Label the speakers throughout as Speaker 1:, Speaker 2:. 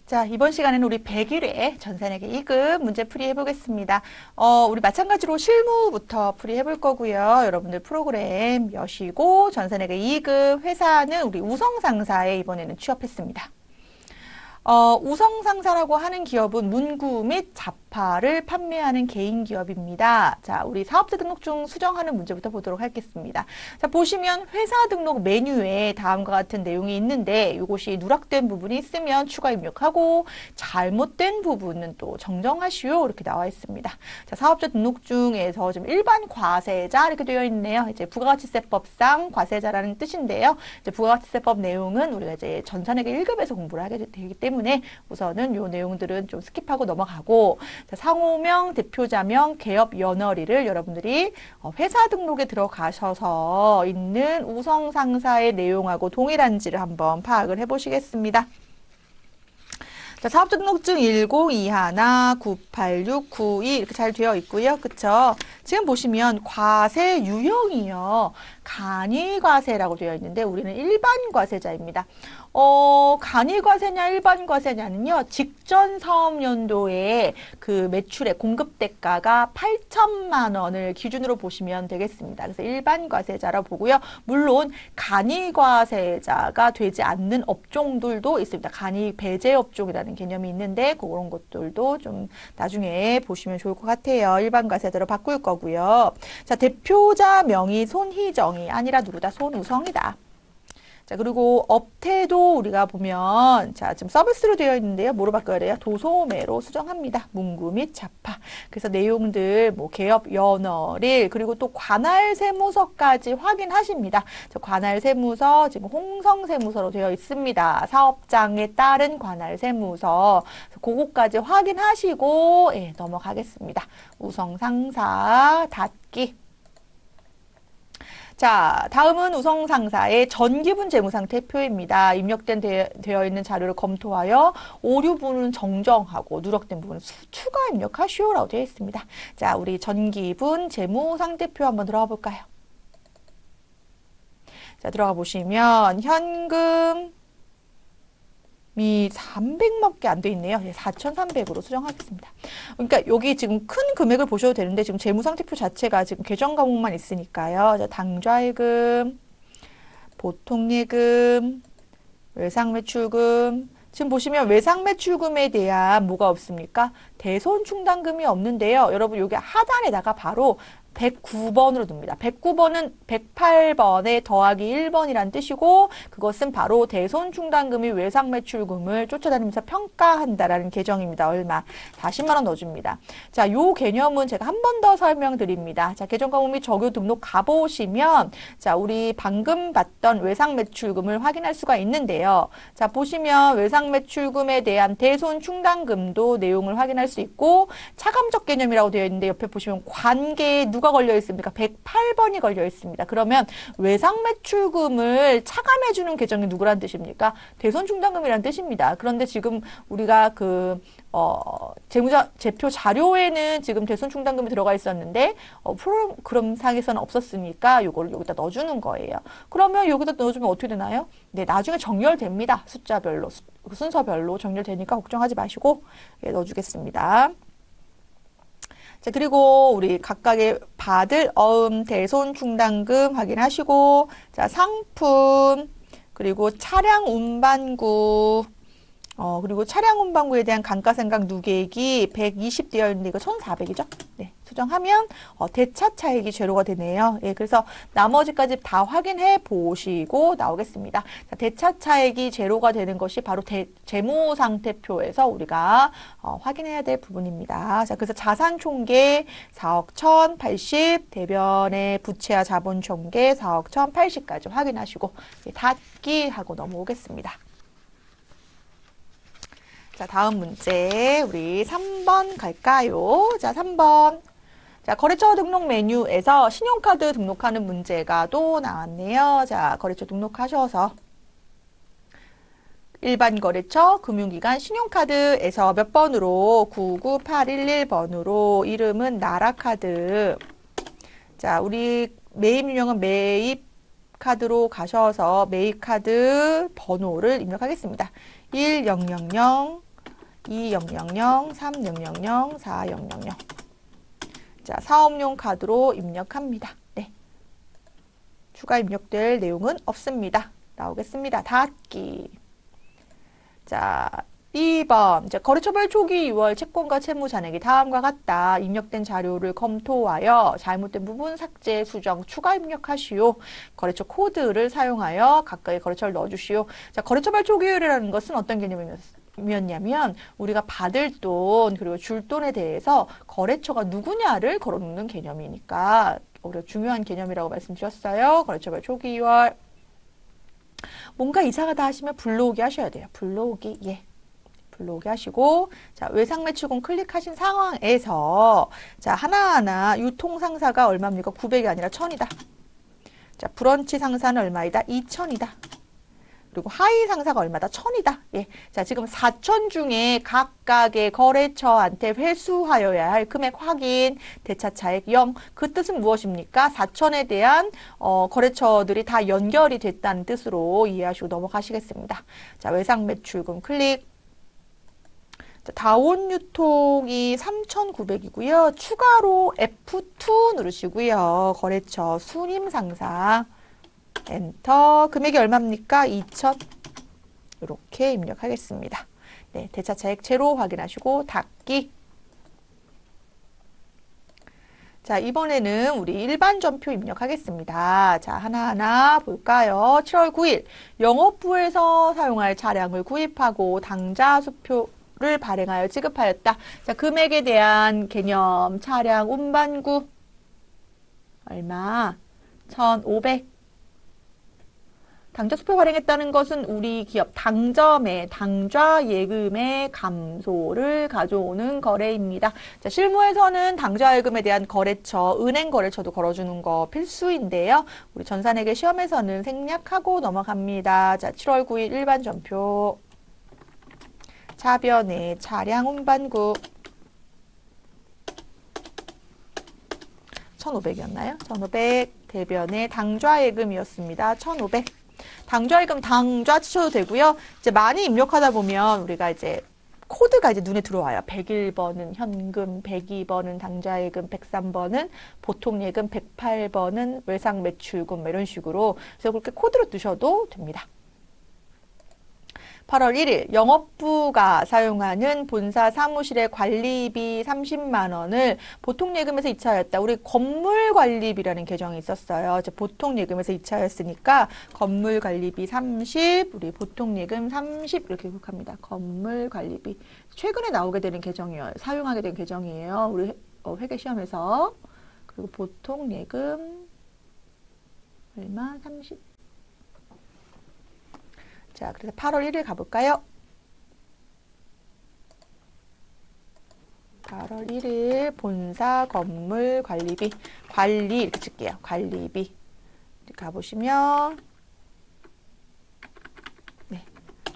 Speaker 1: 자, 이번 시간에는 우리 101회 전산회계 2급 문제풀이 해보겠습니다. 우리 마찬가지로 실무부터 풀이해볼 거고요. 여러분들 프로그램 여시고 전산회계 2급 회사는 우리 우성상사에 이번에는 취업했습니다. 우성상사라고 하는 기업은 문구 및 자파를 판매하는 개인 기업입니다. 자, 우리 사업자 등록증 수정하는 문제부터 보도록 하겠습니다. 자, 보시면 회사 등록 메뉴에 다음과 같은 내용이 있는데 이것이 누락된 부분이 있으면 추가 입력하고 잘못된 부분은 또 정정하시오 이렇게 나와 있습니다. 자, 사업자 등록증에서 지금 일반 과세자 이렇게 되어 있네요. 이제 부가가치세법상 과세자라는 뜻인데요. 이제 부가가치세법 내용은 우리가 이제 전산회계 1급에서 공부를 하게 되기 때문에 우선은 이 내용들은 좀 스킵하고 넘어가고, 자, 상호명, 대표자명, 개업 연월일을 여러분들이 회사 등록에 들어가셔서 있는 우성상사의 내용하고 동일한지를 한번 파악을 해보시겠습니다. 자, 사업자 등록증 1021-98692 이렇게 잘 되어 있고요. 그쵸? 지금 보시면 과세 유형이요. 간이과세라고 되어 있는데 우리는 일반 과세자입니다. 간이과세냐 일반 과세냐는요. 직전 사업연도에 그 매출의 공급대가가 8천만 원을 기준으로 보시면 되겠습니다. 그래서 일반 과세자라고 보고요. 물론 간이과세자가 되지 않는 업종들도 있습니다. 간이 배제 업종이라는 개념이 있는데 그런 것들도 좀 나중에 보시면 좋을 것 같아요. 일반 과세자로 바꿀 거고요. 자, 대표자 명의 손희정이 아니라 누구다? 손우성이다. 자, 그리고 업태도 우리가 보면, 자, 지금 서비스로 되어 있는데요. 뭐로 바꿔야 돼요? 도소매로 수정합니다. 문구 및 자파. 그래서 내용들, 뭐, 개업 연월일, 그리고 또 관할 세무서까지 확인하십니다. 자, 관할 세무서, 지금 홍성 세무서로 되어 있습니다. 사업장에 따른 관할 세무서. 그거까지 확인하시고, 예, 넘어가겠습니다. 우성상사 닫기. 자, 다음은 우성상사의 전기분 재무상태표입니다. 입력된 되어 있는 자료를 검토하여 오류 부분은 정정하고 누락된 부분은 추가 입력하시오라고 되어 있습니다. 자, 우리 전기분 재무상태표 한번 들어가 볼까요? 자, 들어가 보시면 현금 이 300밖에 안 돼 있네요. 4,300으로 수정하겠습니다. 그러니까 여기 지금 큰 금액을 보셔도 되는데 지금 재무상태표 자체가 지금 계정 과목만 있으니까요. 자, 당좌예금, 보통예금, 외상매출금. 지금 보시면 외상매출금에 대한 뭐가 없습니까? 대손충당금이 없는데요. 여러분 여기 하단에다가 바로 109번으로 둡니다. 109번은 108번에 더하기 1번이란 뜻이고 그것은 바로 대손충당금이 외상매출금을 쫓아다니면서 평가한다라는 계정입니다. 얼마? 40만 원 넣어줍니다. 자, 요 개념은 제가 한 번 더 설명드립니다. 자, 계정과목 및 적요 등록 가보시면 자, 우리 방금 봤던 외상매출금을 확인할 수가 있는데요. 자, 보시면 외상매출금에 대한 대손충당금도 내용을 확인할 수 있고 차감적 개념이라고 되어 있는데 옆에 보시면 관계에 누가 걸려 있습니까? 108번이 걸려 있습니다. 그러면 외상매출금을 차감해주는 계정이 누구란 뜻입니까? 대손충당금이란 뜻입니다. 그런데 지금 우리가 그 재무제표 자료에는 지금 대손충당금이 들어가 있었는데 프로그램상에서는 없었으니까 이걸 여기다 넣어주는 거예요. 그러면 여기다 넣어주면 어떻게 되나요? 네, 나중에 정렬됩니다. 숫자별로, 순서별로 정렬되니까 걱정하지 마시고 예, 넣어주겠습니다. 자, 그리고 우리 각각의 받을 대손충당금 확인하시고, 자, 상품, 그리고 차량 운반구, 그리고 차량 운반구에 대한 감가상각 누계액이 120 되어 있는데 이거 1,400이죠? 네, 수정하면 대차 차액이 제로가 되네요. 예, 그래서 나머지까지 다 확인해 보시고 나오겠습니다. 자, 대차 차액이 제로가 되는 것이 바로 재무상태표에서 우리가 확인해야 될 부분입니다. 자, 그래서 자산 총계 4억 1,080, 대변의 부채와 자본 총계 4억 1,080까지 확인하시고 예, 닫기 하고 넘어오겠습니다. 자, 다음 문제 우리 3번 갈까요? 자, 3번. 자, 거래처 등록 메뉴에서 신용카드 등록하는 문제가 또 나왔네요. 자, 거래처 등록하셔서 일반 거래처, 금융기관, 신용카드에서 몇 번으로 99811번으로 이름은 나라카드. 자, 우리 매입 유형은 매입 카드로 가셔서 매입카드 번호를 입력하겠습니다. 1000 2000, 3000, 4000. 자, 사업용 카드로 입력합니다. 네. 추가 입력될 내용은 없습니다. 나오겠습니다. 닫기. 자, 2번. 자, 거래처별 초기 6월 채권과 채무 잔액이 다음과 같다. 입력된 자료를 검토하여 잘못된 부분 삭제, 수정, 추가 입력하시오. 거래처 코드를 사용하여 각각의 거래처를 넣어주시오. 자, 거래처별 초기율이라는 것은 어떤 개념이었냐면 우리가 받을 돈 그리고 줄 돈에 대해서 거래처가 누구냐를 걸어놓는 개념이니까 우리가 중요한 개념이라고 말씀드렸어요. 거래처별 초기 6월. 뭔가 이상하다 하시면 불러오기 하셔야 돼요. 불러오기. 예. 불러오게 하시고, 자, 외상 매출금 클릭하신 상황에서, 자, 하나하나 유통 상사가 얼마입니까? 900이 아니라 1000이다. 자, 브런치 상사는 얼마이다? 2000이다. 그리고 하위 상사가 얼마다? 1000이다. 예. 자, 지금 4000 중에 각각의 거래처한테 회수하여야 할 금액 확인, 대차 차액 0. 그 뜻은 무엇입니까? 4000에 대한 거래처들이 다 연결이 됐다는 뜻으로 이해하시고 넘어가시겠습니다. 자, 외상 매출금 클릭. 다온 유통이 3,900이고요. 추가로 F2 누르시고요. 거래처 순임 상사 엔터. 금액이 얼마입니까? 2,000. 이렇게 입력하겠습니다. 네, 대차 차액 제로 확인하시고 닫기. 자, 이번에는 우리 일반 전표 입력하겠습니다. 자, 하나하나 볼까요? 7월 9일 영업부에서 사용할 차량을 구입하고 당좌 수표 를 발행하여 지급하였다. 자, 금액에 대한 개념, 차량 운반구 얼마? 1,500. 당좌 수표 발행했다는 것은 우리 기업 당점의 당좌 예금의 감소를 가져오는 거래입니다. 자, 실무에서는 당좌 예금에 대한 거래처, 은행 거래처도 걸어주는 거 필수인데요. 우리 전산회계 시험에서는 생략하고 넘어갑니다. 자, 7월 9일 일반 전표. 차변의 차량 운반구 1,500이었나요? 1,500. 대변의 당좌예금이었습니다. 1,500. 당좌예금 당좌 치셔도 되고요. 이제 많이 입력하다 보면 우리가 이제 코드가 이제 눈에 들어와요. 101번은 현금, 102번은 당좌예금, 103번은 보통예금, 108번은 외상매출금 이런 식으로. 그래서 그렇게 코드로 뜨셔도 됩니다. 8월 1일 영업부가 사용하는 본사 사무실의 관리비 30만 원을 보통예금에서 이차하였다. 우리 건물관리비라는 계정이 있었어요. 보통예금에서 이차하였으니까 건물관리비 30, 우리 보통예금 30 이렇게 기록합니다. 건물관리비. 최근에 나오게 되는 계정이에요. 사용하게 된 계정이에요. 우리 회계시험에서. 그리고 보통예금 얼마? 30. 자, 그래서 8월 1일 가볼까요? 8월 1일 본사 건물 관리비, 관리 이렇게 칠게요. 관리비. 가보시면, 네.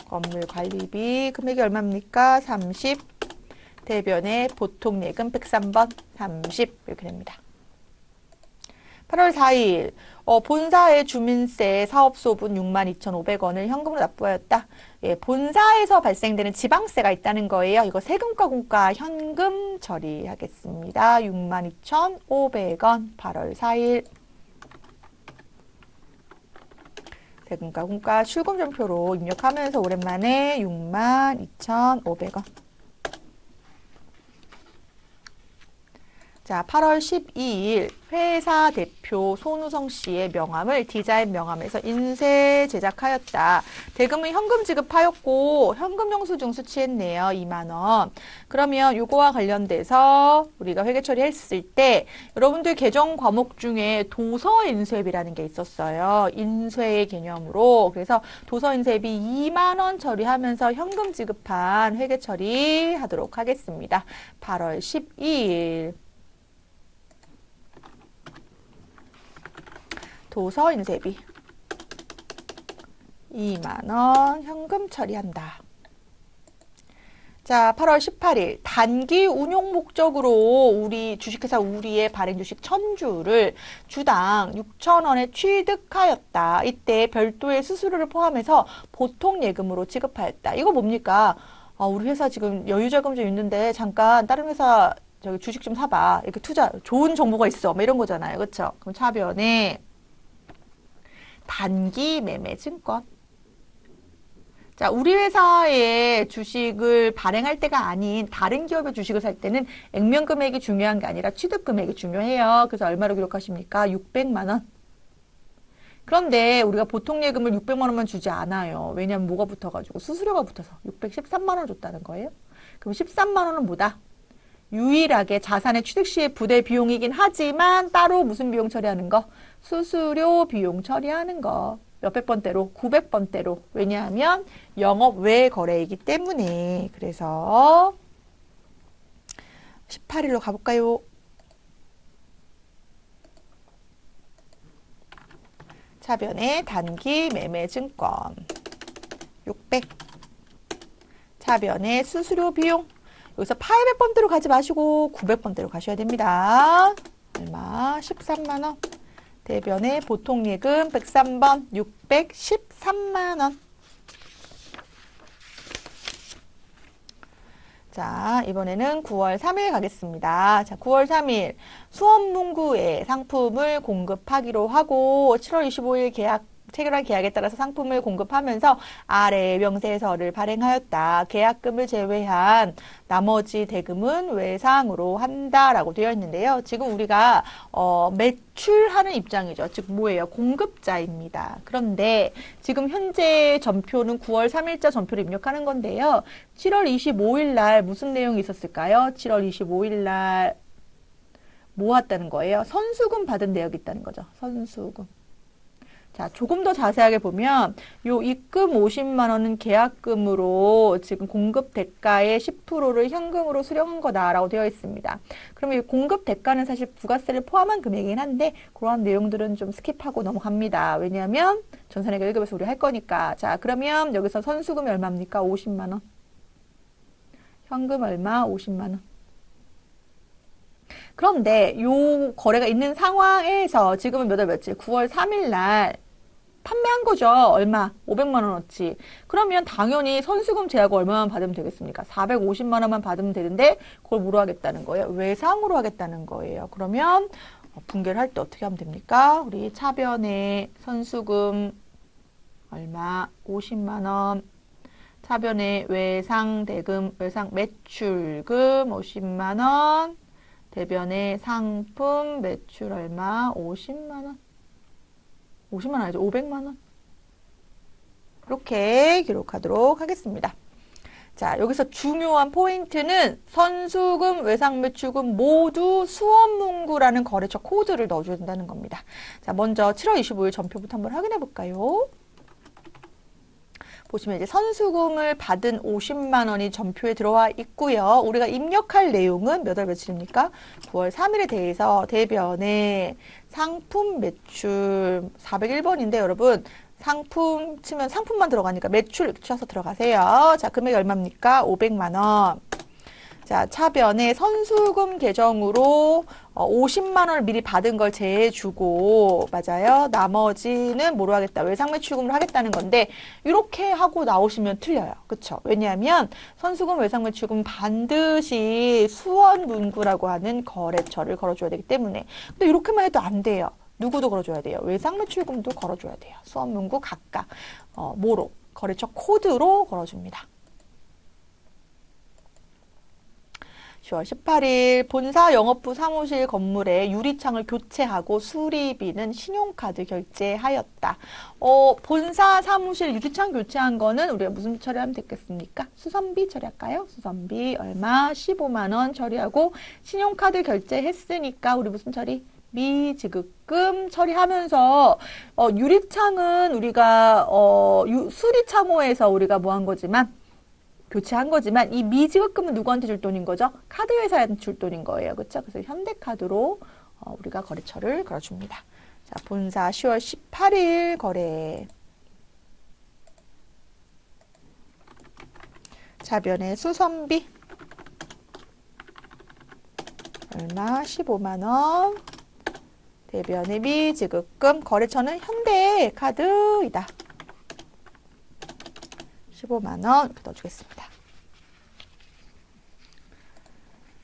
Speaker 1: 건물 관리비 금액이 얼마입니까? 30. 대변의 보통예금 103번 30 이렇게 됩니다. 8월 4일 본사의 주민세 사업소분 62,500원을 현금으로 납부하였다. 예, 본사에서 발생되는 지방세가 있다는 거예요. 이거 세금과 공과 현금 처리하겠습니다. 62,500원 8월 4일 세금과 공과 출금전표로 입력하면서 오랜만에 62,500원. 자, 8월 12일 회사 대표 손우성 씨의 명함을 디자인 명함에서 인쇄 제작하였다. 대금은 현금 지급하였고 현금 영수증 수취했네요. 2만 원. 그러면 요거와 관련돼서 우리가 회계 처리했을 때 여러분들 계정 과목 중에 도서 인쇄비라는 게 있었어요. 인쇄 개념으로. 그래서 도서 인쇄비 2만 원 처리하면서 현금 지급한 회계 처리하도록 하겠습니다. 8월 12일 도서 인쇄비 2만 원 현금 처리한다. 자, 8월 18일 단기 운용 목적으로 우리 주식회사 우리의 발행 주식 1000주를 주당 6,000원에 취득하였다. 이때 별도의 수수료를 포함해서 보통 예금으로 지급하였다. 이거 뭡니까? 우리 회사 지금 여유자금 좀 있는데 잠깐 다른 회사 저기 주식 좀 사봐. 이렇게 투자 좋은 정보가 있어. 뭐 이런 거잖아요. 그렇죠? 그럼 차변에 단기 매매 증권. 자, 우리 회사의 주식을 발행할 때가 아닌 다른 기업의 주식을 살 때는 액면 금액이 중요한 게 아니라 취득 금액이 중요해요. 그래서 얼마로 기록하십니까? 600만 원. 그런데 우리가 보통 예금을 600만 원만 주지 않아요. 왜냐하면 뭐가 붙어가지고 수수료가 붙어서 613만 원 줬다는 거예요. 그럼 13만 원은 뭐다? 유일하게 자산의 취득 시의 부대 비용이긴 하지만 따로 무슨 비용 처리하는 거? 수수료 비용 처리하는 거. 몇백 번대로? 900번대로. 왜냐하면 영업 외 거래이기 때문에. 그래서 18일로 가볼까요? 차변에 단기 매매 증권 600. 차변에 수수료 비용. 여기서 800번대로 가지 마시고 900번대로 가셔야 됩니다. 얼마? 13만 원. 대변에 보통 예금 103번 613만 원. 자, 이번에는 9월 3일 가겠습니다. 자, 9월 3일 수원문구에 상품을 공급하기로 하고 7월 25일 체결한 계약에 따라서 상품을 공급하면서 아래 명세서를 발행하였다. 계약금을 제외한 나머지 대금은 외상으로 한다라고 되어 있는데요. 지금 우리가 매출하는 입장이죠. 즉 뭐예요? 공급자입니다. 그런데 지금 현재 전표는 9월 3일자 전표를 입력하는 건데요. 7월 25일 날 무슨 내용이 있었을까요? 7월 25일 날 뭐 왔다는 거예요? 선수금 받은 내역이 있다는 거죠. 선수금. 자, 조금 더 자세하게 보면 요 입금 50만 원은 계약금으로 지금 공급 대가의 10%를 현금으로 수령한 거다라고 되어 있습니다. 그럼 이 공급 대가는 사실 부가세를 포함한 금액이긴 한데 그러한 내용들은 좀 스킵하고 넘어갑니다. 왜냐하면 전산회계 1급에서 우리 할 거니까. 자, 그러면 여기서 선수금이 얼마입니까? 50만 원. 현금 얼마? 50만 원. 그런데 요 거래가 있는 상황에서 지금은 몇 월 며칠? 9월 3일 날 판매한 거죠. 얼마? 500만 원어치. 그러면 당연히 선수금 제하고 얼마만 받으면 되겠습니까? 450만 원만 받으면 되는데 그걸 뭐로 하겠다는 거예요? 외상으로 하겠다는 거예요. 그러면 분괴를 할 때 어떻게 하면 됩니까? 우리 차변에 선수금 얼마? 50만 원. 차변에 외상 대금, 외상 매출금 50만 원. 대변에 상품 매출 얼마? 50만 원. 50만 원 아니죠? 500만 원. 이렇게 기록하도록 하겠습니다. 자, 여기서 중요한 포인트는 선수금, 외상매출금 모두 수원문구라는 거래처 코드를 넣어줘야 된다는 겁니다. 자, 먼저 7월 25일 전표부터 한번 확인해 볼까요? 보시면 이제 선수금을 받은 50만 원이 전표에 들어와 있고요. 우리가 입력할 내용은 몇 월 며칠입니까? 9월 3일에 대해서 대변에 상품 매출 401번인데 여러분 상품 치면 상품만 들어가니까 매출 이렇게 쳐서 들어가세요. 자, 금액이 얼마입니까? 500만 원. 자, 차변에 선수금 계정으로 50만 원을 미리 받은 걸 제해주고, 맞아요. 나머지는 뭐로 하겠다? 외상매출금으로 하겠다는 건데, 이렇게 하고 나오시면 틀려요. 그쵸? 왜냐하면 선수금, 외상매출금 반드시 수원문구라고 하는 거래처를 걸어줘야 되기 때문에. 근데 이렇게만 해도 안 돼요. 누구도 걸어줘야 돼요. 외상매출금도 걸어줘야 돼요. 수원문구 각각 뭐로? 거래처 코드로 걸어줍니다. 10월 18일 본사 영업부 사무실 건물에 유리창을 교체하고 수리비는 신용카드 결제하였다. 본사 사무실 유리창 교체한 거는 우리가 무슨 처리하면 되겠습니까? 수선비 처리할까요? 수선비 얼마? 15만 원 처리하고 신용카드 결제했으니까 우리 무슨 처리? 미지급금 처리하면서 유리창은 우리가 수리창호에서 우리가 뭐 한 거지만 교체한 거지만 이 미지급금은 누구한테 줄 돈인 거죠? 카드 회사한테 줄 돈인 거예요. 그렇죠? 그래서 현대카드로 우리가 거래처를 걸어줍니다. 자, 본사 10월 18일 거래. 자변의 수선비 얼마? 15만 원. 대변의 미지급금 거래처는 현대카드이다. 15만 원 이렇게 넣어주겠습니다.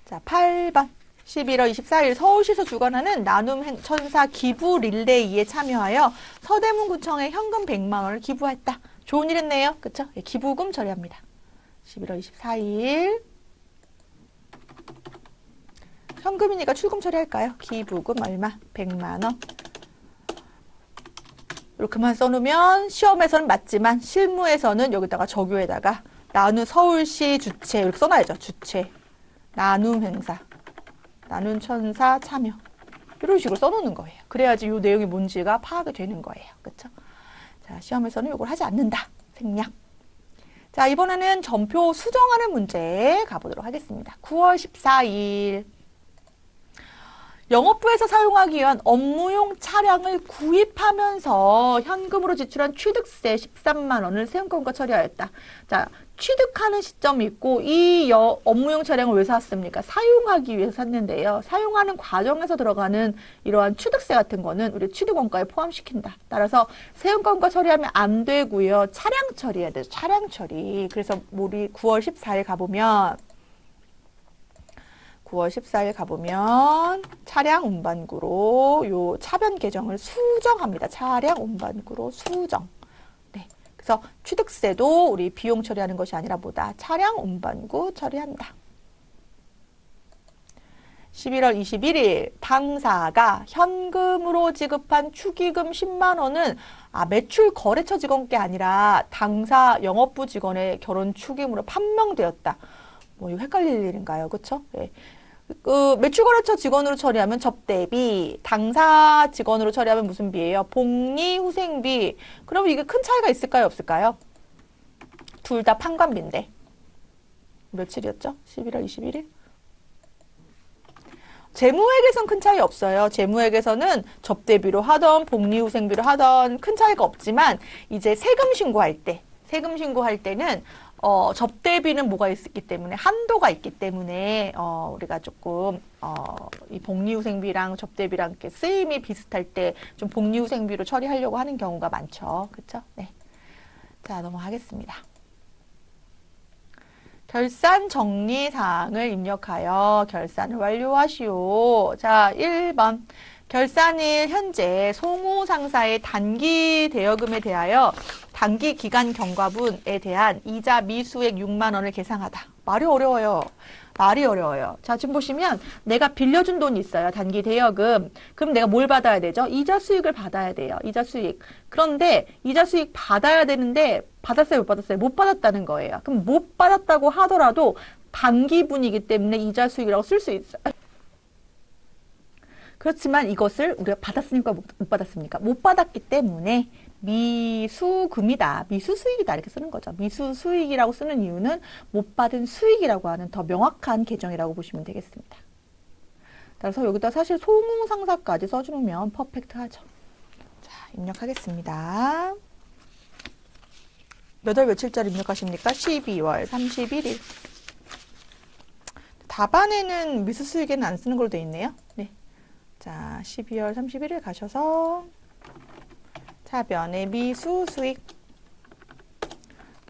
Speaker 1: 자, 8번. 11월 24일 서울시에서 주관하는 나눔 천사 기부 릴레이에 참여하여 서대문구청에 현금 100만 원을 기부했다. 좋은 일 했네요. 그쵸? 예, 기부금 처리합니다. 11월 24일. 현금이니까 출금 처리할까요? 기부금 얼마? 100만 원. 이렇게만 써놓으면 시험에서는 맞지만 실무에서는 여기다가 적유에다가 나눔 서울시 주최 이렇게 써놔야죠. 주최. 나눔 행사. 나눔 천사 참여. 이런 식으로 써놓는 거예요. 그래야지 이 내용이 뭔지가 파악이 되는 거예요. 그쵸? 자, 시험에서는 이걸 하지 않는다. 생략. 자, 이번에는 전표 수정하는 문제 가보도록 하겠습니다. 9월 14일. 영업부에서 사용하기 위한 업무용 차량을 구입하면서 현금으로 지출한 취득세 13만 원을 세금과 처리하였다. 자, 취득하는 시점이 있고 이 업무용 차량을 왜 샀습니까? 사용하기 위해서 샀는데요. 사용하는 과정에서 들어가는 이러한 취득세 같은 거는 우리 취득원가에 포함시킨다. 따라서 세금과 처리하면 안 되고요. 차량 처리해야 돼요. 차량 처리. 그래서 우리 9월 14일 가보면 9월 14일 가보면 차량 운반구로 요 차변 계정을 수정합니다. 차량 운반구로 수정. 네. 그래서 취득세도 우리 비용 처리하는 것이 아니라 뭐다? 차량 운반구 처리한다. 11월 21일 당사가 현금으로 지급한 축의금 10만 원은 매출 거래처 직원께 아니라 당사 영업부 직원의 결혼 축의금으로 판명되었다. 뭐 이거 헷갈릴 일인가요? 그쵸? 네. 매출거래처 직원으로 처리하면 접대비, 당사 직원으로 처리하면 무슨 비예요? 복리후생비. 그러면 이게 큰 차이가 있을까요? 없을까요? 둘 다 판관비인데. 며칠이었죠? 11월 21일? 재무액에선 큰 차이 없어요. 재무액에서는 접대비로 하던 복리후생비로 하던 큰 차이가 없지만 이제 세금 신고할 때는 접대비는 뭐가 있기 때문에 한도가 있기 때문에 우리가 조금 이 복리후생비랑 접대비랑 이렇게 쓰임이 비슷할 때 좀 복리후생비로 처리하려고 하는 경우가 많죠. 그렇죠? 네. 자, 넘어가겠습니다. 결산 정리 사항을 입력하여 결산을 완료하시오. 자, 1번. 결산일 현재 송호 상사의 단기 대여금에 대하여 단기 기간 경과분에 대한 이자 미수액 6만 원을 계상하다. 말이 어려워요. 말이 어려워요. 자, 지금 보시면 내가 빌려준 돈이 있어요. 단기 대여금. 그럼 내가 뭘 받아야 되죠? 이자 수익을 받아야 돼요. 이자 수익. 그런데 이자 수익 받아야 되는데 받았어요? 못 받았어요? 못 받았다는 거예요. 그럼 못 받았다고 하더라도 단기분이기 때문에 이자 수익이라고 쓸 수 있어요. 그렇지만 이것을 우리가 받았습니까? 못 받았습니까? 못 받았기 때문에 미수금이다. 미수수익이다. 이렇게 쓰는 거죠. 미수수익이라고 쓰는 이유는 못 받은 수익이라고 하는 더 명확한 계정이라고 보시면 되겠습니다. 따라서 여기다 사실 송호상사까지 써주면 퍼펙트하죠. 자, 입력하겠습니다. 몇 월 며칠자리 입력하십니까? 12월 31일. 답안에는 미수수익에는 안 쓰는 걸로 되어 있네요. 네. 자, 12월 31일 가셔서 차변에 미수수익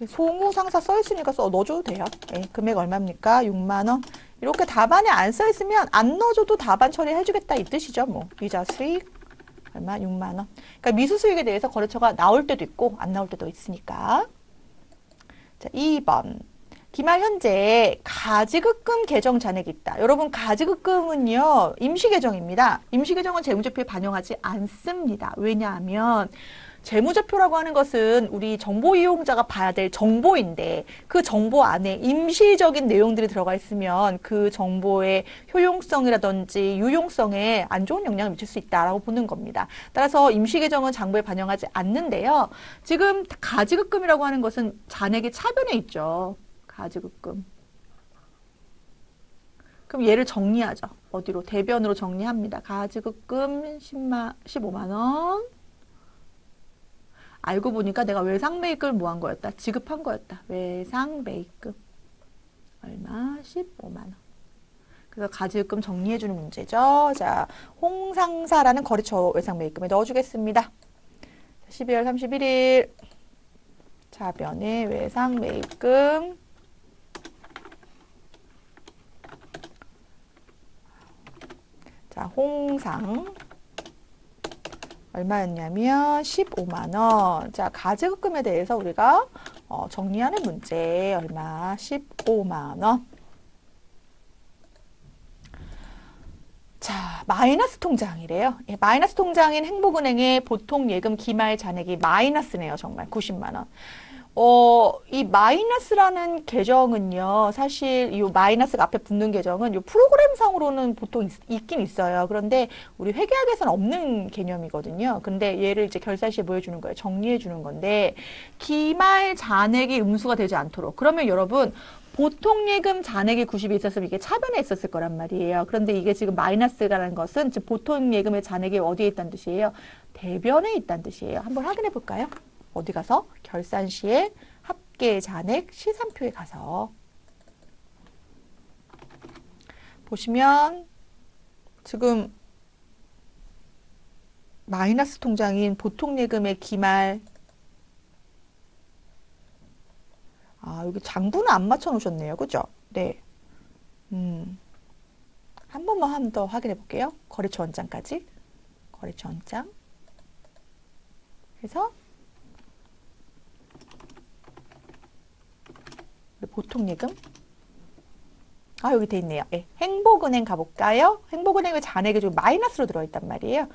Speaker 1: 송호상사 써있으니까 넣어줘도 돼요. 네, 금액 얼마입니까? 6만 원. 이렇게 답안에 안 써있으면 안 넣어줘도 답안 처리해주겠다 이 뜻이죠. 뭐 이자 수익 얼마? 6만 원. 그러니까 미수수익에 대해서 거래처가 나올 때도 있고 안 나올 때도 있으니까. 자, 2번. 기말 현재 가지급금 계정 잔액이 있다. 여러분 가지급금은요 임시계정입니다. 임시계정은 재무제표에 반영하지 않습니다. 왜냐하면 재무제표라고 하는 것은 우리 정보 이용자가 봐야 될 정보인데 그 정보 안에 임시적인 내용들이 들어가 있으면 그 정보의 효용성이라든지 유용성에 안 좋은 영향을 미칠 수 있다라고 보는 겁니다. 따라서 임시계정은 장부에 반영하지 않는데요. 지금 가지급금이라고 하는 것은 잔액의 차변에 있죠. 가지급금. 그럼 얘를 정리하죠. 어디로? 대변으로 정리합니다. 가지급금 15만 원. 알고 보니까 내가 외상매입금을 뭐 한 거였다? 지급한 거였다. 외상매입금. 얼마? 15만 원. 그래서 가지급금 정리해주는 문제죠. 자, 홍상사라는 거래처 외상매입금에 넣어주겠습니다. 12월 31일. 차변에 외상매입금. 자, 홍상. 얼마였냐면 15만 원. 자, 가지급금에 대해서 우리가 정리하는 문제. 얼마? 15만 원. 자, 마이너스 통장이래요. 예, 마이너스 통장인 행복은행의 보통 예금 기말 잔액이 마이너스네요. 정말 90만 원. 이 마이너스라는 계정은요, 사실 이 마이너스가 앞에 붙는 계정은 이 프로그램상으로는 보통 있긴 있어요. 그런데 우리 회계학에서는 없는 개념이거든요. 근데 얘를 이제 결산시에 뭐 해주는 거예요? 정리해 주는 건데, 기말 잔액이 음수가 되지 않도록. 그러면 여러분, 보통 예금 잔액이 90이 있었으면 이게 차변에 있었을 거란 말이에요. 그런데 이게 지금 마이너스라는 것은 즉 보통 예금의 잔액이 어디에 있다는 뜻이에요? 대변에 있다는 뜻이에요. 한번 확인해 볼까요? 어디 가서? 결산시에 합계 잔액 시산표에 가서 보시면 지금 마이너스 통장인 보통 예금의 기말 여기 장부는 안 맞춰 놓으셨네요. 그죠? 네. 한 번만 더 확인해 볼게요. 거래처 원장까지. 거래처 원장. 해서 보통 예금. 여기 돼 있네요. 예. 행복은행 가볼까요? 행복은행의 잔액이 좀 마이너스로 들어있단 말이에요.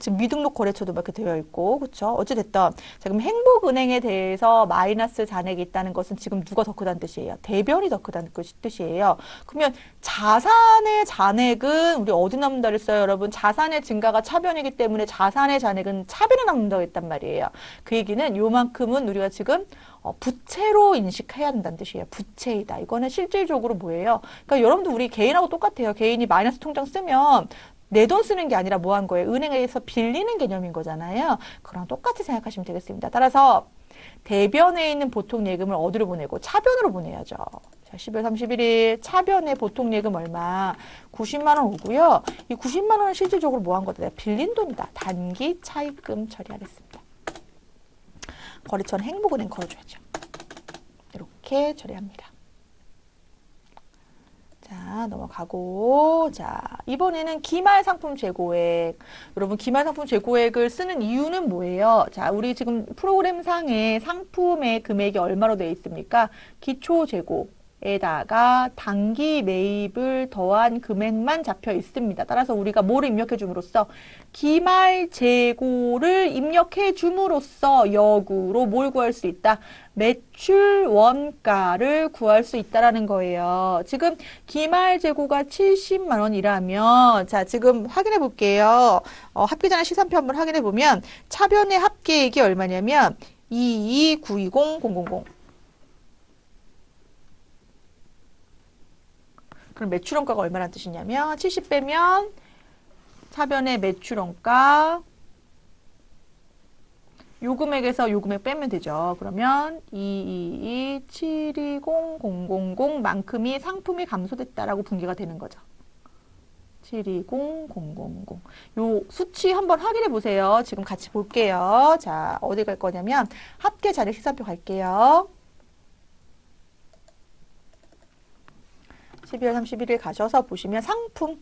Speaker 1: 지금 미등록 거래처도 막 이렇게 되어 있고, 그쵸? 어찌됐든. 자, 그럼 행복은행에 대해서 마이너스 잔액이 있다는 것은 지금 누가 더 크다는 뜻이에요? 대변이 더 크다는 뜻이에요. 그러면 자산의 잔액은 우리 어디 남는다 그랬어요, 여러분? 자산의 증가가 차변이기 때문에 자산의 잔액은 차변에 남는다고 했단 말이에요. 그 얘기는 요만큼은 우리가 지금 부채로 인식해야 한다는 뜻이에요. 부채이다. 이거는 실질적으로 뭐예요? 그러니까 여러분도 우리 개인하고 똑같아요. 개인이 마이너스 통장 쓰면 내 돈 쓰는 게 아니라 뭐 한 거예요? 은행에서 빌리는 개념인 거잖아요. 그랑 똑같이 생각하시면 되겠습니다. 따라서 대변에 있는 보통 예금을 어디로 보내고 차변으로 보내야죠. 자, 12월 31일 차변의 보통 예금 얼마? 90만 원 오고요. 이 90만 원은 실질적으로 뭐 한 거다? 내가 빌린 돈이다. 단기 차입금 처리하겠습니다. 거래처는 행복은행 걸어줘야죠. 이렇게 처리합니다. 자, 넘어가고. 자, 이번에는 기말 상품 재고액. 여러분, 기말 상품 재고액을 쓰는 이유는 뭐예요? 자, 우리 지금 프로그램 상에 상품의 금액이 얼마로 되어 있습니까? 기초 재고에다가 단기 매입을 더한 금액만 잡혀 있습니다. 따라서 우리가 뭐를 입력해 줌으로써 기말 재고를 입력해 줌으로써 역으로 뭘 구할 수 있다? 매출 원가를 구할 수 있다라는 거예요. 지금 기말 재고가 70만 원이라면 자, 지금 확인해 볼게요. 합계잔액 시산표 한번 확인해 보면 차변의 합계액이 얼마냐면 22920,000. 그럼 매출원가가 얼마나 뜻이냐면 70 빼면 차변의 매출원가 요 금액에서 요 금액 빼면 되죠. 그러면 222-720-000 만큼이 상품이 감소됐다라고 분기가 되는 거죠. 720-000. 요 수치 한번 확인해 보세요. 지금 같이 볼게요. 자, 어디 갈 거냐면 합계 잔액 시산표 갈게요. 12월 31일 가셔서 보시면 상품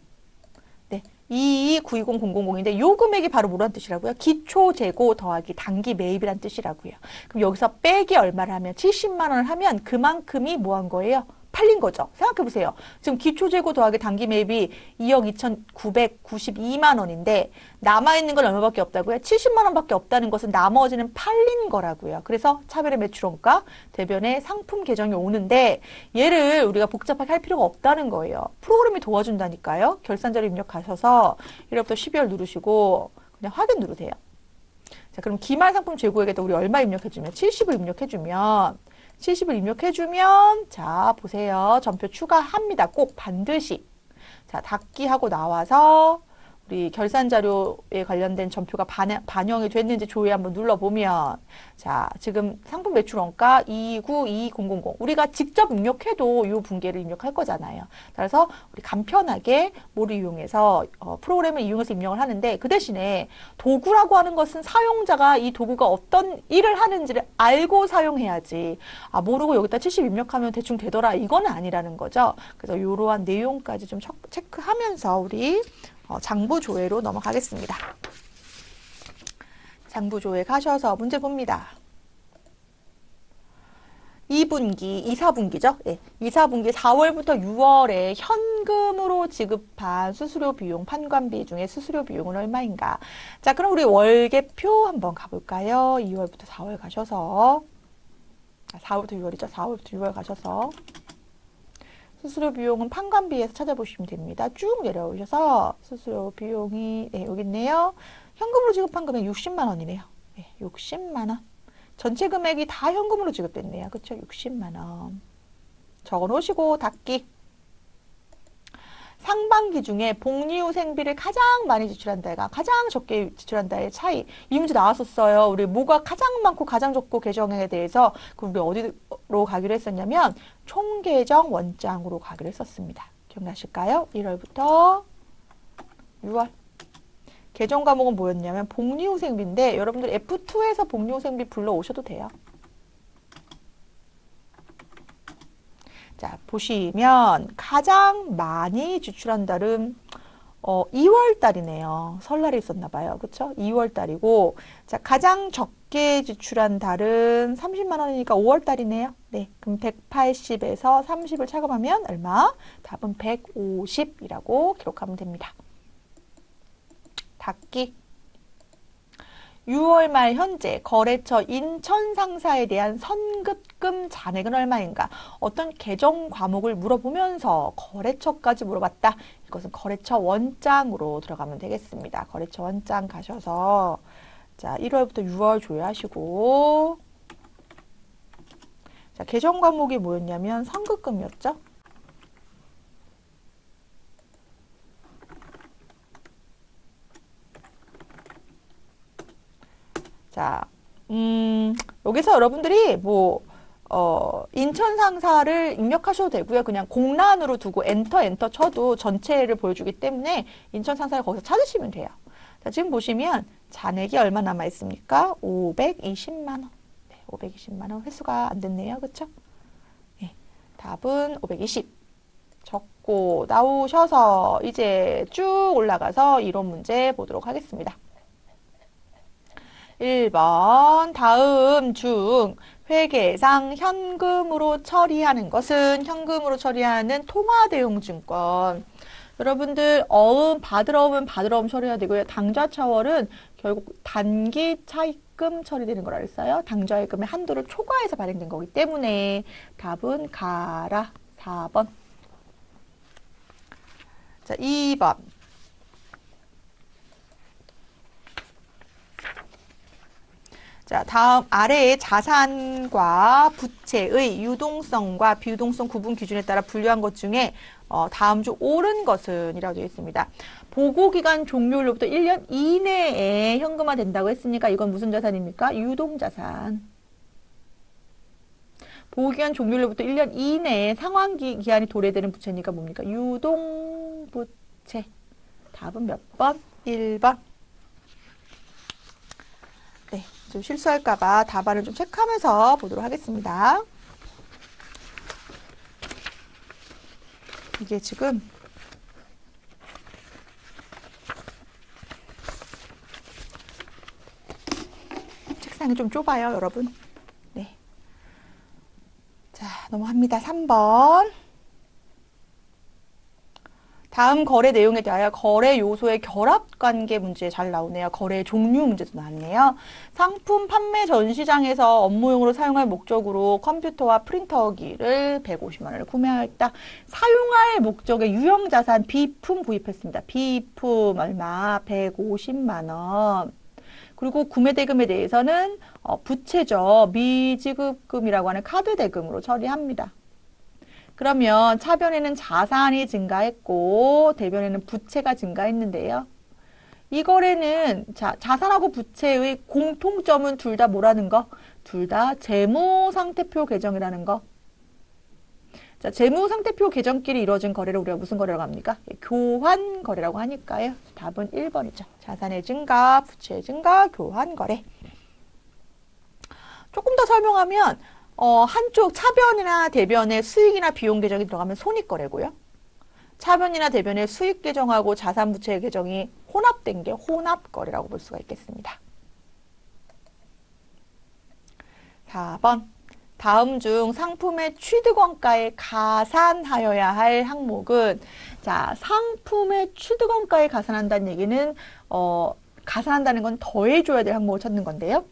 Speaker 1: 네, 22920,000인데 요 금액이 바로 뭐란 뜻이라고요? 기초 재고 더하기 단기 매입이란 뜻이라고요. 그럼 여기서 빼기 얼마를 하면 70만 원을 하면 그만큼이 뭐 한 거예요? 팔린 거죠. 생각해 보세요. 지금 기초 재고 더하기 단기 매입이 2억 2,992만 원인데 남아있는 건 얼마밖에 없다고요? 70만 원밖에 없다는 것은 나머지는 팔린 거라고요. 그래서 차별의 매출원가, 대변의 상품 계정이 오는데 얘를 우리가 복잡하게 할 필요가 없다는 거예요. 프로그램이 도와준다니까요. 결산자료 입력하셔서 1월부터 12월 누르시고 그냥 확인 누르세요. 자, 그럼 기말 상품 재고액에다 우리 얼마 입력해주면 70을 입력해주면 70을 입력해주면 자 보세요. 전표 추가합니다. 꼭 반드시. 자 닫기 하고 나와서 우리 결산 자료에 관련된 전표가 반영이 됐는지 조회 한번 눌러보면 자, 지금 상품 매출 원가 292,000 우리가 직접 입력해도 이 분계를 입력할 거잖아요. 그래서 우리 간편하게 뭐를 이용해서 프로그램을 이용해서 입력을 하는데 그 대신에 도구라고 하는 것은 사용자가 이 도구가 어떤 일을 하는지를 알고 사용해야지 아, 모르고 여기다 70 입력하면 대충 되더라 이거는 아니라는 거죠. 그래서 이러한 내용까지 좀 체크하면서 우리 장부 조회로 넘어가겠습니다. 장부 조회 가셔서 문제 봅니다. 2분기, 2, 4분기죠? 예, 2, 4분기 4월부터 6월에 현금으로 지급한 수수료 비용, 판관비 중에 수수료 비용은 얼마인가? 자, 그럼 우리 월계표 한번 가볼까요? 2월부터 4월 가셔서 4월부터 6월이죠? 4월부터 6월 가셔서 수수료 비용은 판관비에서 찾아보시면 됩니다. 쭉 내려오셔서 수수료 비용이 네, 여기 있네요. 현금으로 지급한 금액 60만 원이네요. 네, 60만 원. 전체 금액이 다 현금으로 지급됐네요. 그렇죠? 60만 원. 적어 놓으시고 닫기. 상반기 중에 복리후생비를 가장 많이 지출한다 해가 가장 적게 지출한다의 차이. 이 문제 나왔었어요. 우리 뭐가 가장 많고 가장 적고 계정에 대해서 그럼 우리 어디로 가기로 했었냐면 총계정 원장으로 가기로 했었습니다. 기억나실까요? 1월부터 6월. 계정 과목은 뭐였냐면 복리후생비인데 여러분들 F2에서 복리후생비 불러오셔도 돼요. 자, 보시면 가장 많이 지출한 달은 2월 달이네요. 설날이 있었나 봐요. 그쵸? 2월 달이고 자, 가장 적게 지출한 달은 30만 원이니까 5월 달이네요. 네, 그럼 180에서 30을 차감하면 얼마? 답은 150이라고 기록하면 됩니다. 닫기. 6월 말 현재 거래처 인천 상사에 대한 선급금 잔액은 얼마인가? 어떤 계정 과목을 물어보면서 거래처까지 물어봤다. 이것은 거래처 원장으로 들어가면 되겠습니다. 거래처 원장 가셔서 자 1월부터 6월 조회하시고 자 계정 과목이 뭐였냐면 선급금이었죠. 자, 여기서 여러분들이 인천 상사를 입력하셔도 되고요. 그냥 공란으로 두고 엔터 쳐도 전체를 보여주기 때문에 인천 상사를 거기서 찾으시면 돼요. 자, 지금 보시면 잔액이 얼마 남아 있습니까? 520만 원. 네, 520만 원 회수가 안 됐네요. 그쵸? 네, 답은 520. 적고 나오셔서 이제 쭉 올라가서 이론 문제 보도록 하겠습니다. 1번 다음 중 회계상 현금으로 처리하는 것은 현금으로 처리하는 통화대용증권. 여러분들 받으러오면 처리해야 되고요. 당좌차월은 결국 단기 차입금 처리되는 걸 알았어요. 당좌입금의 한도를 초과해서 발행된 거기 때문에 답은 가라. 4번. 자, 2번. 자, 다음 아래의 자산과 부채의 유동성과 비유동성 구분 기준에 따라 분류한 것 중에 다음 중 옳은 것은 이라고 되어 있습니다. 보고기간 종료일로부터 1년 이내에 현금화 된다고 했으니까 이건 무슨 자산입니까? 유동자산. 보고기간 종료일로부터 1년 이내에 상환기한이 도래되는 부채니까 뭡니까? 유동부채. 답은 몇 번? 1번. 네, 좀 실수할까봐 답안을 좀 체크하면서 보도록 하겠습니다. 이게 지금 책상이 좀 좁아요, 여러분. 네. 자, 넘어갑니다. 3번. 다음 거래 내용에 대하여 거래 요소의 결합관계 문제 잘 나오네요. 거래 종류 문제도 나왔네요. 상품 판매 전 시장에서 업무용으로 사용할 목적으로 컴퓨터와 프린터기를 150만 원을 구매하였다. 사용할 목적의 유형자산 비품 구입했습니다. 비품 얼마? 150만 원. 그리고 구매대금에 대해서는 부채죠. 미지급금이라고 하는 카드대금으로 처리합니다. 그러면 차변에는 자산이 증가했고 대변에는 부채가 증가했는데요. 이 거래는 자산하고 부채의 공통점은 둘 다 뭐라는 거? 둘 다 재무상태표 개정이라는 거. 자, 재무상태표 개정끼리 이루어진 거래를 우리가 무슨 거래라고 합니까? 교환 거래라고 하니까요. 답은 1번이죠. 자산의 증가, 부채의 증가, 교환 거래. 조금 더 설명하면 한쪽 차변이나 대변에 수익이나 비용 계정이 들어가면 손익거래고요. 차변이나 대변에 수익 계정하고 자산 부채 계정이 혼합된 게 혼합거래라고 볼 수가 있겠습니다. 4번. 다음 중 상품의 취득원가에 가산하여야 할 항목은, 자, 상품의 취득원가에 가산한다는 얘기는 가산한다는 건 더해줘야 될 항목을 찾는 건데요.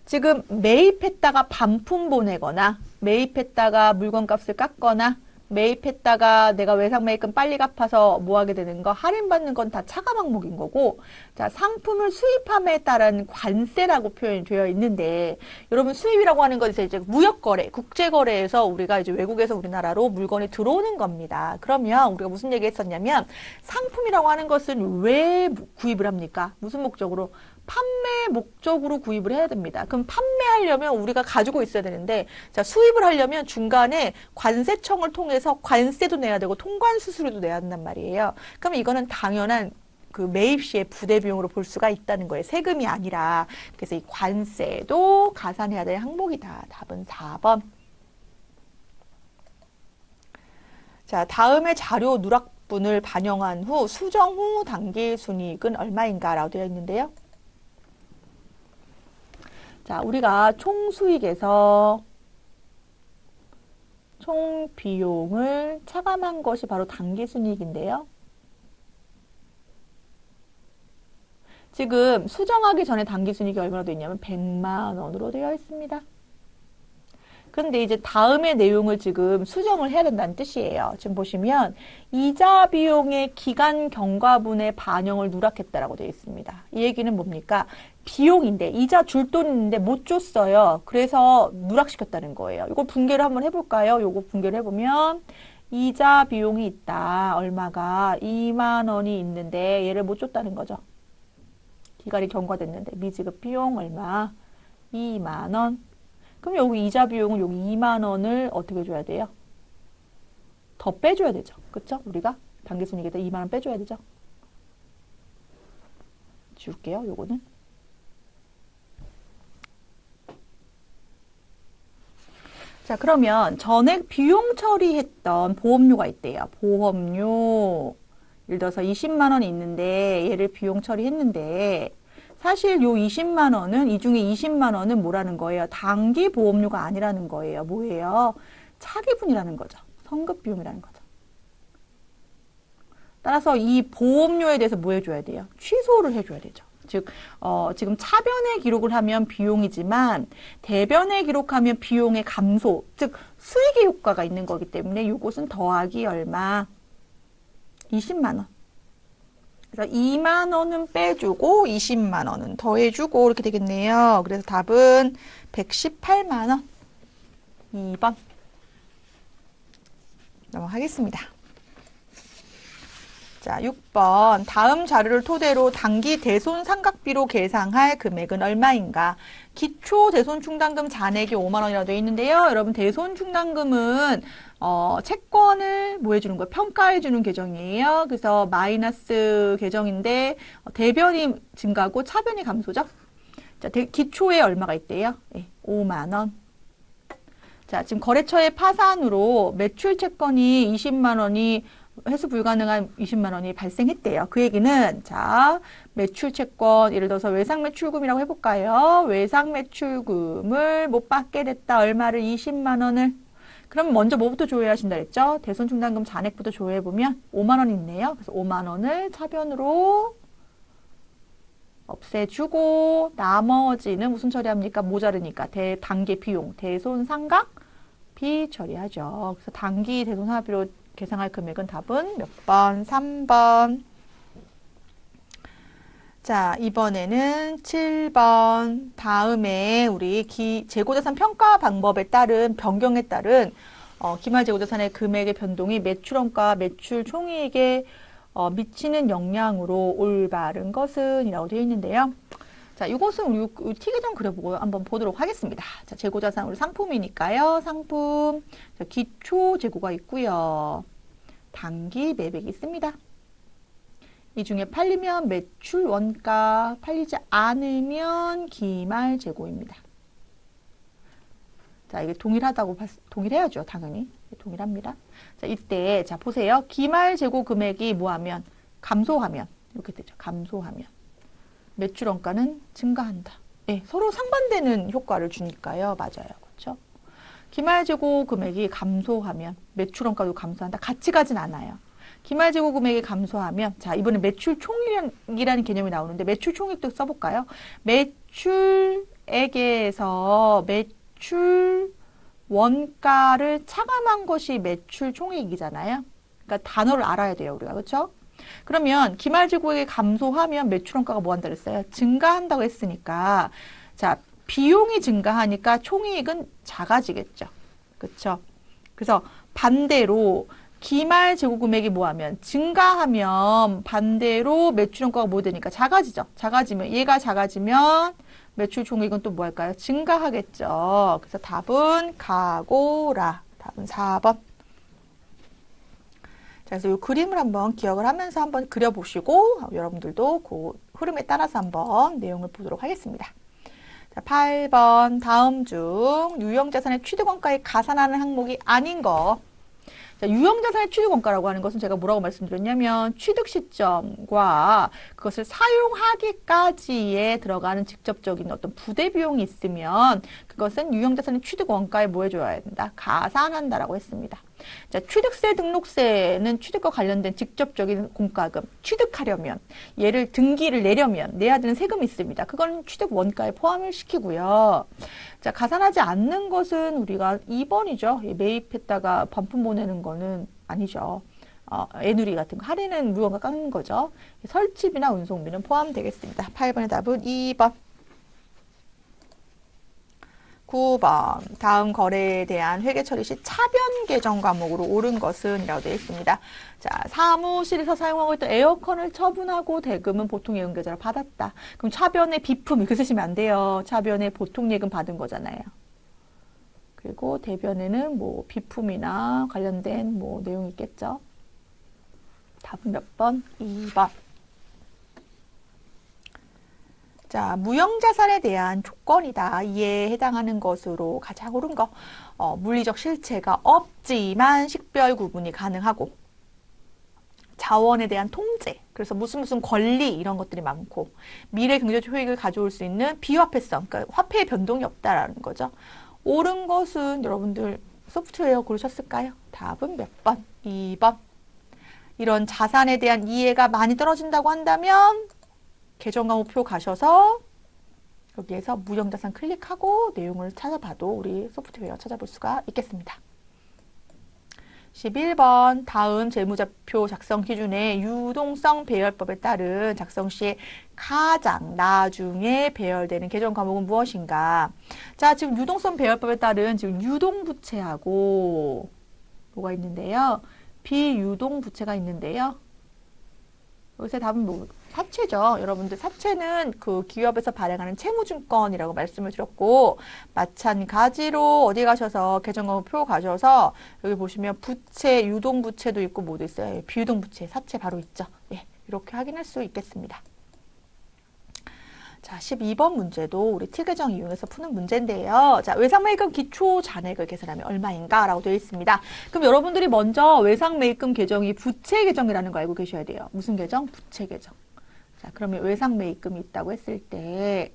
Speaker 1: 지금 매입했다가 반품 보내거나 매입했다가 물건값을 깎거나 매입했다가 내가 외상 매입금 빨리 갚아서 뭐 하게 되는 거, 할인받는 건 다 차감 항목인 거고, 자, 상품을 수입함에 따른 관세라고 표현이 되어 있는데, 여러분 수입이라고 하는 건 이제 무역거래, 국제거래에서 우리가 이제 외국에서 우리나라로 물건이 들어오는 겁니다. 그러면 우리가 무슨 얘기 했었냐면, 상품이라고 하는 것은 왜 구입을 합니까? 무슨 목적으로? 판매 목적으로 구입을 해야 됩니다. 그럼 판매하려면 우리가 가지고 있어야 되는데, 자, 수입을 하려면 중간에 관세청을 통해서 관세도 내야 되고 통관 수수료도 내야 한단 말이에요. 그러면 이거는 당연한 그 매입 시의 부대 비용으로 볼 수가 있다는 거예요. 세금이 아니라. 그래서 이 관세도 가산해야 될 항목이다. 답은 4번. 자, 다음의 자료 누락분을 반영한 후 수정 후 당기 순이익은 얼마인가 라고 되어 있는데요. 자, 우리가 총 수익에서 총 비용을 차감한 것이 바로 당기순이익인데요. 지금 수정하기 전에 당기순이익이 얼마나 되어 있냐면 100만 원으로 되어 있습니다. 근데 이제 다음의 내용을 지금 수정을 해야 된다는 뜻이에요. 지금 보시면 이자 비용의 기간 경과분의 반영을 누락했다라고 되어 있습니다. 이 얘기는 뭡니까? 비용인데 이자 줄 돈 있는데 못 줬어요. 그래서 누락시켰다는 거예요. 이거 분개를 한번 해볼까요? 요거 분개를 해보면 이자 비용이 있다. 얼마가 2만 원이 있는데 얘를 못 줬다는 거죠. 기간이 경과됐는데 미지급 비용 얼마? 2만 원. 그럼 여기 이자 비용은 여기 2만 원을 어떻게 줘야 돼요? 더 빼줘야 되죠. 그쵸? 우리가 당기순이익에다 2만 원 빼줘야 되죠. 지울게요. 요거는. 자, 그러면 전액 비용 처리했던 보험료가 있대요. 보험료. 예를 들어서 20만 원이 있는데 얘를 비용 처리했는데 사실 요 20만 원은 이 중에 20만 원은 뭐라는 거예요? 단기 보험료가 아니라는 거예요. 뭐예요? 차기분이라는 거죠. 성급 비용이라는 거죠. 따라서 이 보험료에 대해서 뭐 해줘야 돼요? 취소를 해줘야 되죠. 즉, 지금 차변에 기록을 하면 비용이지만 대변에 기록하면 비용의 감소, 즉 수익의 효과가 있는 거기 때문에 이것은 더하기 얼마? 20만 원. 그래서 2만 원은 빼주고 20만 원은 더해주고 이렇게 되겠네요. 그래서 답은 118만 원. 2번. 넘어가겠습니다. 자, 6번. 다음 자료를 토대로 단기 대손 상각비로 계상할 금액은 얼마인가? 기초 대손 충당금 잔액이 5만 원이라고 되어 있는데요. 여러분, 대손 충당금은 채권을 뭐 해주는 거예요? 평가해주는 계정이에요. 그래서 마이너스 계정인데 대변이 증가하고 차변이 감소죠. 자, 기초에 얼마가 있대요? 네, 5만 원. 자, 지금 거래처의 파산으로 매출 채권이 20만 원이 회수 불가능한 20만 원이 발생했대요. 그 얘기는 자, 매출 채권 예를 들어서 외상 매출금이라고 해볼까요? 외상 매출금을 못 받게 됐다. 얼마를? 20만 원을. 그럼 먼저 뭐부터 조회하신다 했죠? 대손 충당금 잔액부터 조회해보면 5만 원 있네요. 그래서 5만 원을 차변으로 없애주고 나머지는 무슨 처리합니까? 모자르니까 단기 비용, 대손 상각비 처리하죠. 그래서 단기 대손 상각비로 계상할 금액은 답은 몇 번? 3번. 자, 이번에는 7번. 다음에 우리 재고자산 평가 방법에 따른 변경에 따른 기말 재고자산의 금액의 변동이 매출원가 매출 총이익의 미치는 영향으로 올바른 것은 이라고 되어 있는데요. 자, 이것은 우리 T계정 그려보고 한번 보도록 하겠습니다. 자, 재고자산 우리 상품이니까요. 상품, 자, 기초 재고가 있고요. 단기 매백이 있습니다. 이 중에 팔리면 매출 원가, 팔리지 않으면 기말 재고입니다. 자, 이게 동일해야죠. 당연히. 동일합니다. 자, 이때, 자, 보세요. 기말 재고 금액이 뭐하면, 감소하면, 이렇게 되죠. 감소하면. 매출 원가는 증가한다. 예, 서로 상반되는 효과를 주니까요. 맞아요. 그렇죠? 기말 재고 금액이 감소하면 매출 원가도 감소한다. 같이 가진 않아요. 기말 재고 금액이 감소하면, 자, 이번에 매출 총액이라는 개념이 나오는데, 매출 총액도 써볼까요? 매출액에서 매출 원가를 차감한 것이 매출 총액이잖아요. 그러니까 단어를 알아야 돼요, 우리가. 그렇죠? 그러면 기말 재고액이 감소하면 매출 원가가 뭐 한다고 했어요? 증가한다고 했으니까, 자, 비용이 증가하니까 총이익은 작아지겠죠. 그렇죠? 그래서 반대로 기말 재고 금액이 뭐하면 증가하면 반대로 매출 원가가 뭐 되니까 작아지죠. 작아지면 얘가 작아지면 매출 총액은 또 뭐 할까요? 증가하겠죠. 그래서 답은 가고라. 답은 4번. 자, 그래서 이 그림을 한번 기억을 하면서 한번 그려보시고 여러분들도 그 흐름에 따라서 한번 내용을 보도록 하겠습니다. 자, 8번 다음 중 유형자산의 취득원가에 가산하는 항목이 아닌 거. 자, 유형자산의 취득원가라고 하는 것은 제가 뭐라고 말씀드렸냐면 취득 시점과 그것을 사용하기까지에 들어가는 직접적인 어떤 부대 비용이 있으면 그것은 유형자산의 취득원가에 뭐 해줘야 된다? 가산한다라고 했습니다. 자, 취득세, 등록세는 취득과 관련된 직접적인 공과금, 취득하려면, 얘를 등기를 내려면 내야 되는 세금이 있습니다. 그건 취득 원가에 포함을 시키고요. 자, 가산하지 않는 것은 우리가 2번이죠. 매입했다가 반품 보내는 거는 아니죠. 애누리 같은 거, 할인은 무언가 깎는 거죠. 설치비나 운송비는 포함되겠습니다. 8번의 답은 2번. 9번 다음 거래에 대한 회계 처리 시 차변 계정 과목으로 옳은 것은 이라고 되어 있습니다. 자, 사무실에서 사용하고 있던 에어컨을 처분하고 대금은 보통 예금 계좌로 받았다. 그럼 차변의 비품 이렇게 쓰시면 안 돼요. 차변의 보통 예금 받은 거잖아요. 그리고 대변에는 뭐 비품이나 관련된 뭐 내용이 있겠죠. 답은 몇 번? 2번. 자, 무형자산에 대한 조건이다. 이에 해당하는 것으로 가장 옳은 거. 물리적 실체가 없지만 식별 구분이 가능하고 자원에 대한 통제. 그래서 무슨 권리 이런 것들이 많고 미래 경제적 효익을 가져올 수 있는 비화폐성. 그러니까 화폐의 변동이 없다라는 거죠. 옳은 것은 여러분들 소프트웨어 고르셨을까요? 답은 몇 번? 2번. 이런 자산에 대한 이해가 많이 떨어진다고 한다면 계정과목표 가셔서 여기에서 무형자산 클릭하고 내용을 찾아봐도 우리 소프트웨어 찾아볼 수가 있겠습니다. 11번 다음 재무제표 작성 기준의 유동성 배열법에 따른 작성 시에 가장 나중에 배열되는 계정 과목은 무엇인가? 자, 지금 유동성 배열법에 따른 지금 유동부채하고 뭐가 있는데요? 비유동부채가 있는데요. 여기서 답은 뭐 사채죠. 여러분들 사채는 그 기업에서 발행하는 채무증권이라고 말씀을 드렸고 마찬가지로 어디 가셔서 계정과목표 가셔서 여기 보시면 부채, 유동부채도 있고 뭐도 있어요. 비유동부채, 사채 바로 있죠. 예, 이렇게 확인할 수 있겠습니다. 자, 12번 문제도 우리 T계정 이용해서 푸는 문제인데요. 자, 외상매입금 기초 잔액을 계산하면 얼마인가? 라고 되어 있습니다. 그럼 여러분들이 먼저 외상매입금 계정이 부채 계정이라는 거 알고 계셔야 돼요. 무슨 계정? 부채 계정. 자, 그러면 외상매입금이 있다고 했을 때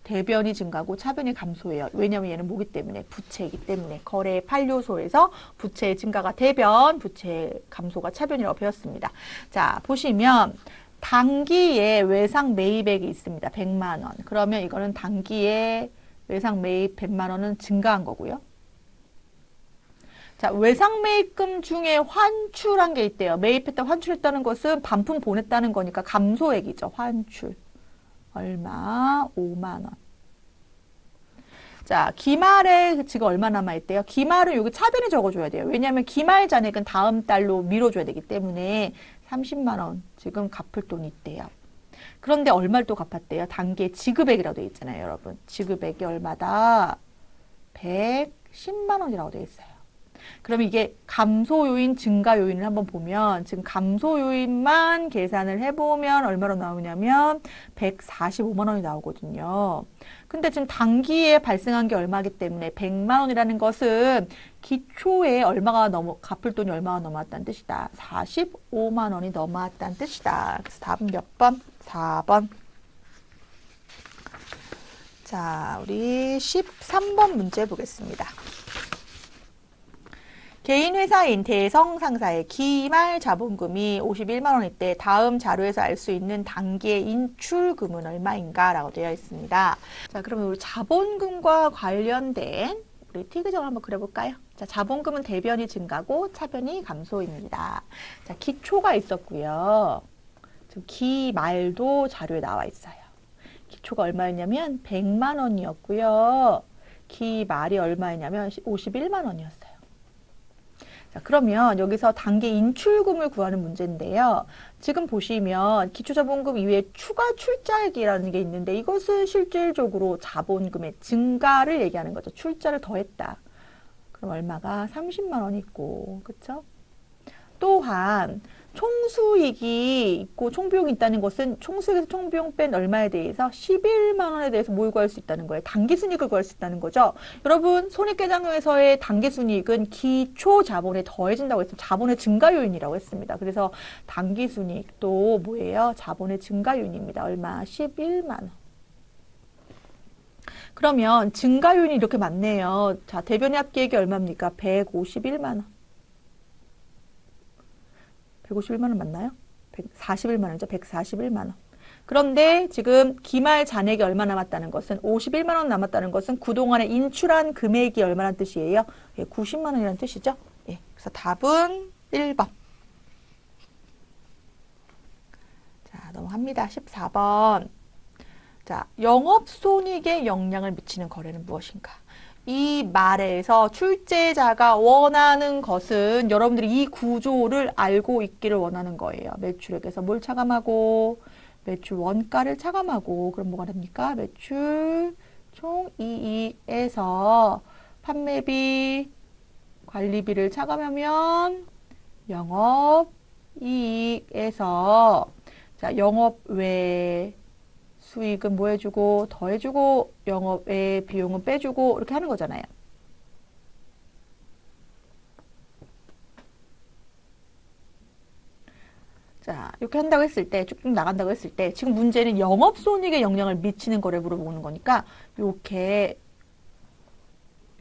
Speaker 1: 대변이 증가하고 차변이 감소해요. 왜냐하면 얘는 뭐기 때문에? 부채이기 때문에. 거래 8요소에서 부채의 증가가 대변, 부채의 감소가 차변이라고 배웠습니다. 자, 보시면 단기에 외상 매입액이 있습니다. 100만 원. 그러면 이거는 단기에 외상 매입 100만 원은 증가한 거고요. 자, 외상 매입금 중에 환출한 게 있대요. 매입했다 환출했다는 것은 반품 보냈다는 거니까 감소액이죠. 환출. 얼마? 5만 원. 자, 기말에 지금 얼마 남아있대요? 기말은 여기 차변에 적어줘야 돼요. 왜냐하면 기말 잔액은 다음 달로 미뤄줘야 되기 때문에 30만 원 지금 갚을 돈이 있대요. 그런데 얼마를 또 갚았대요? 단기 지급액이라고 되어 있잖아요, 여러분. 지급액이 얼마다? 110만 원이라고 되어 있어요. 그럼 이게 감소 요인, 증가 요인을 한번 보면 지금 감소 요인만 계산을 해보면 얼마로 나오냐면 145만 원이 나오거든요. 근데 지금 단기에 발생한 게 얼마기 때문에 100만 원이라는 것은 기초에 얼마가 갚을 돈이 얼마가 넘어왔다는 뜻이다. 45만 원이 넘어왔다는 뜻이다. 그래서 답은 몇 번? 4번. 자, 우리 13번 문제 보겠습니다. 개인 회사인 대성 상사의 기말 자본금이 51만 원일 때 다음 자료에서 알 수 있는 단기의 인출금은 얼마인가 라고 되어 있습니다. 자, 그러면 우리 자본금과 관련된 우리 티그정을 한번 그려볼까요? 자, 자본금은 대변이 증가고 차변이 감소입니다. 자, 기초가 있었고요. 지금 기말도 자료에 나와 있어요. 기초가 얼마였냐면 100만 원이었고요. 기말이 얼마였냐면 51만 원이었어요. 자, 그러면 여기서 단기 인출금을 구하는 문제인데요. 지금 보시면 기초자본금 이외에 추가 출자액이라는 게 있는데 이것은 실질적으로 자본금의 증가를 얘기하는 거죠. 출자를 더했다. 그럼 얼마가 30만 원이 있고, 그쵸? 또한 총수익이 있고 총비용이 있다는 것은 총수익에서 총비용 뺀 얼마에 대해서 11만 원에 대해서 뭘 구할 수 있다는 거예요. 단기순이익을 구할 수 있다는 거죠. 여러분, 손익계산서에서의 단기순이익은 기초자본에 더해진다고 했습니다. 자본의 증가 요인이라고 했습니다. 그래서 단기순이익도 뭐예요? 자본의 증가 요인입니다. 얼마? 11만 원. 그러면 증가 요인이 이렇게 많네요. 자, 대변의 합계액이 얼마입니까? 151만 원. 151만 원 맞나요? 141만 원이죠. 141만 원. 그런데 지금 기말 잔액이 얼마 남았다는 것은 51만 원 남았다는 것은 그동안에 인출한 금액이 얼마란 뜻이에요? 예, 90만 원이라는 뜻이죠. 예, 그래서 답은 1번. 자, 넘어갑니다. 14번. 자, 영업손익에 영향을 미치는 거래는 무엇인가? 이 말에서 출제자가 원하는 것은 여러분들이 이 구조를 알고 있기를 원하는 거예요. 매출액에서 뭘 차감하고 매출 원가를 차감하고 그럼 뭐가 됩니까? 매출 총이익에서 판매비, 관리비를 차감하면 영업이익에서 자, 영업외 수익은 뭐 해주고 더해주고 영업외 비용은 빼주고 이렇게 하는 거잖아요. 자, 이렇게 한다고 했을 때 쭉쭉 나간다고 했을 때 지금 문제는 영업손익에 영향을 미치는 거래 물어보는 거니까 이렇게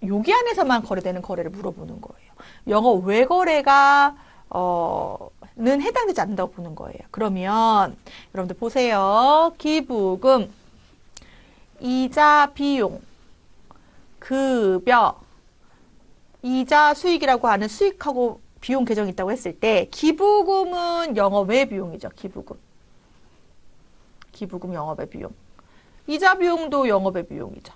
Speaker 1: 여기 안에서만 거래되는 거래를 물어보는 거예요. 영업외 거래가 는 해당되지 않는다고 보는 거예요. 그러면 여러분들 보세요. 기부금, 이자 비용, 급여, 이자 수익이라고 하는 수익하고 비용 계정이 있다고 했을 때 기부금은 영업외 비용이죠. 기부금 영업외 비용. 이자 비용도 영업외 비용이죠.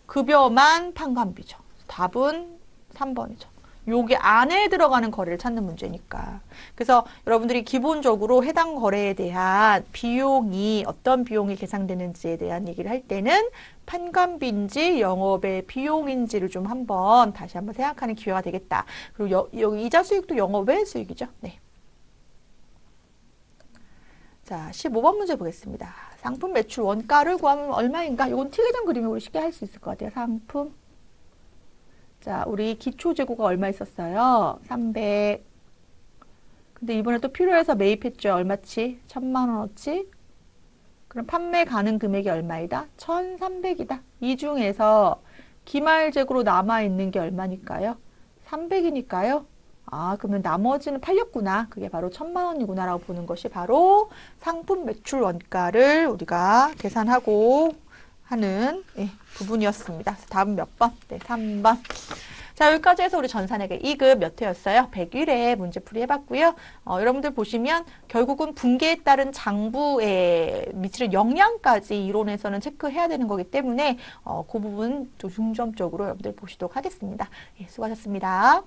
Speaker 1: 급여만 판관비죠. 답은 3번이죠. 여기 안에 들어가는 거래를 찾는 문제니까. 그래서 여러분들이 기본적으로 해당 거래에 대한 비용이 어떤 비용이 계상되는지에 대한 얘기를 할 때는 판관비인지 영업의 비용인지를 좀 다시 한번 생각하는 기회가 되겠다. 그리고 여기 이자 수익도 영업의 수익이죠. 네. 자, 15번 문제 보겠습니다. 상품 매출 원가를 구하면 얼마인가? 이건 티계정 그리면 우리 쉽게 할 수 있을 것 같아요. 상품. 자, 우리 기초 재고가 얼마 있었어요? 300. 근데 이번에 또 필요해서 매입했죠. 얼마치? 1000만 원어치? 그럼 판매 가능 금액이 얼마이다? 1300이다. 이 중에서 기말 재고로 남아있는 게 얼마니까요? 300이니까요. 아, 그러면 나머지는 팔렸구나. 그게 바로 1000만 원이구나 라고 보는 것이 바로 상품 매출 원가를 우리가 계산하고 하는 부분이었습니다. 답은 몇 번? 네, 3번. 자, 여기까지 해서 우리 전산회계 2급 몇 회였어요? 101회 문제풀이 해봤고요. 여러분들 보시면 결국은 분계에 따른 장부에 미치는 영향까지 이론에서는 체크해야 되는 거기 때문에 그 부분 좀 중점적으로 여러분들 보시도록 하겠습니다. 예, 수고하셨습니다.